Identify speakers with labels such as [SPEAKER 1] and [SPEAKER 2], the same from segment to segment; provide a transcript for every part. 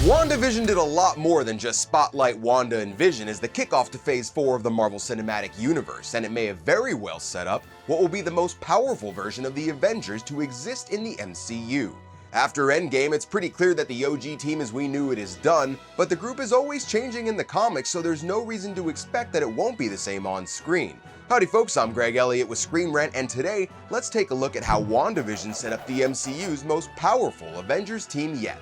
[SPEAKER 1] WandaVision did a lot more than just spotlight Wanda and Vision as the kickoff to Phase 4 of the Marvel Cinematic Universe, and it may have very well set up what will be the most powerful version of the Avengers to exist in the MCU. After Endgame, it's pretty clear that the OG team as we knew it is done, but the group is always changing in the comics, so there's no reason to expect that it won't be the same on screen. Howdy folks, I'm Greg Elliott with Screen Rant, and today, let's take a look at how WandaVision set up the MCU's most powerful Avengers team yet.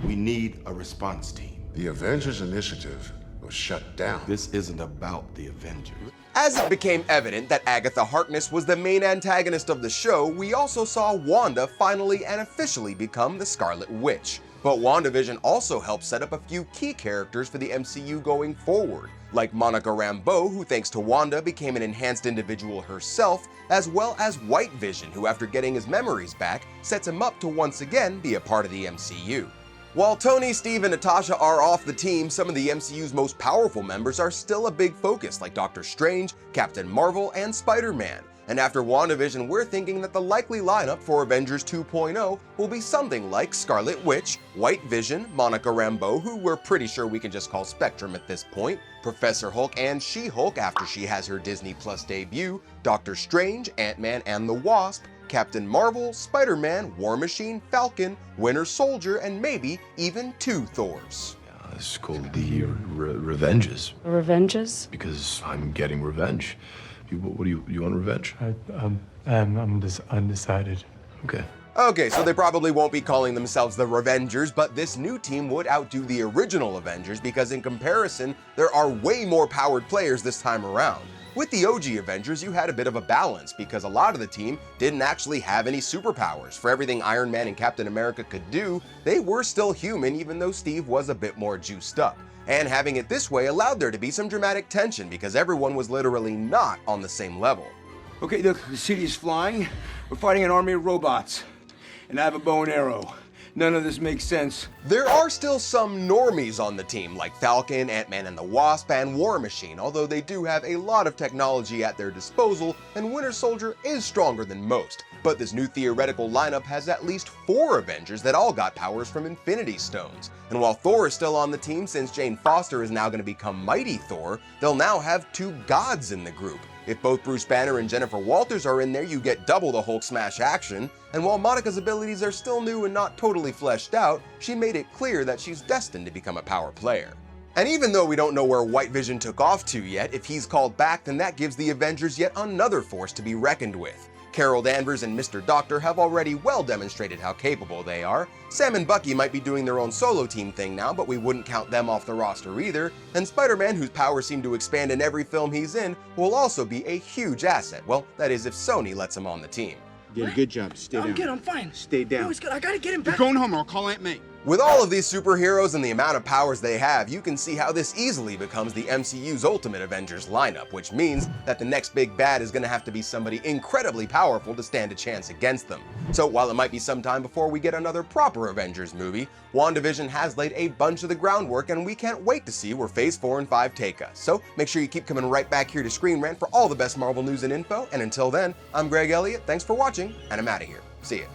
[SPEAKER 2] We need a response team.
[SPEAKER 3] The Avengers initiative was shut down.
[SPEAKER 2] This isn't about the Avengers.
[SPEAKER 1] As it became evident that Agatha Harkness was the main antagonist of the show, we also saw Wanda finally and officially become the Scarlet Witch. But WandaVision also helped set up a few key characters for the MCU going forward, like Monica Rambeau, who thanks to Wanda became an enhanced individual herself, as well as White Vision, who after getting his memories back, sets him up to once again be a part of the MCU. While Tony, Steve, and Natasha are off the team, some of the MCU's most powerful members are still a big focus, like Doctor Strange, Captain Marvel, and Spider-Man. And after WandaVision, we're thinking that the likely lineup for Avengers 2.0 will be something like Scarlet Witch, White Vision, Monica Rambeau, who we're pretty sure we can just call Spectrum at this point, Professor Hulk and She-Hulk after she has her Disney Plus debut, Doctor Strange, Ant-Man and the Wasp, Captain Marvel, Spider-Man, War Machine, Falcon, Winter Soldier, and maybe even 2 Thors.
[SPEAKER 4] It's called the Revenges.
[SPEAKER 5] Revenges?
[SPEAKER 4] Because I'm getting revenge. What do you want revenge?
[SPEAKER 6] I'm just undecided.
[SPEAKER 1] Okay, so they probably won't be calling themselves the Revengers, but this new team would outdo the original Avengers because in comparison, there are way more powered players this time around. With the OG Avengers, you had a bit of a balance because a lot of the team didn't actually have any superpowers. For everything Iron Man and Captain America could do, they were still human even though Steve was a bit more juiced up. And having it this way allowed there to be some dramatic tension because everyone was literally not on the same level.
[SPEAKER 7] Okay, look, the city's flying. We're fighting an army of robots. And I have a bow and arrow. None of this makes sense.
[SPEAKER 1] There are still some normies on the team, like Falcon, Ant-Man and the Wasp, and War Machine, although they do have a lot of technology at their disposal, and Winter Soldier is stronger than most. But this new theoretical lineup has at least 4 Avengers that all got powers from Infinity Stones. And while Thor is still on the team since Jane Foster is now going to become Mighty Thor, they'll now have 2 gods in the group. If both Bruce Banner and Jennifer Walters are in there, you get double the Hulk smash action, and while Monica's abilities are still new and not totally fleshed out, she made it clear that she's destined to become a power player. And even though we don't know where White Vision took off to yet, if he's called back then that gives the Avengers yet another force to be reckoned with. Carol Danvers and Mr. Doctor have already well demonstrated how capable they are. Sam and Bucky might be doing their own solo team thing now, but we wouldn't count them off the roster either. And Spider-Man, whose powers seem to expand in every film he's in, will also be a huge asset. Well, that is if Sony lets him on the team.
[SPEAKER 7] You did a good job. Stay down.
[SPEAKER 8] I'm good, I'm fine.
[SPEAKER 7] Stay down.
[SPEAKER 8] No, he's good. I gotta get him back.
[SPEAKER 7] You're going home or I'll call Aunt May.
[SPEAKER 1] With all of these superheroes and the amount of powers they have, you can see how this easily becomes the MCU's Ultimate Avengers lineup, which means that the next big bad is going to have to be somebody incredibly powerful to stand a chance against them. So while it might be some time before we get another proper Avengers movie, WandaVision has laid a bunch of the groundwork and we can't wait to see where Phase 4 and 5 take us. So make sure you keep coming right back here to Screen Rant for all the best Marvel news and info, and until then, I'm Greg Elliott, thanks for watching, and I'm out of here. See ya.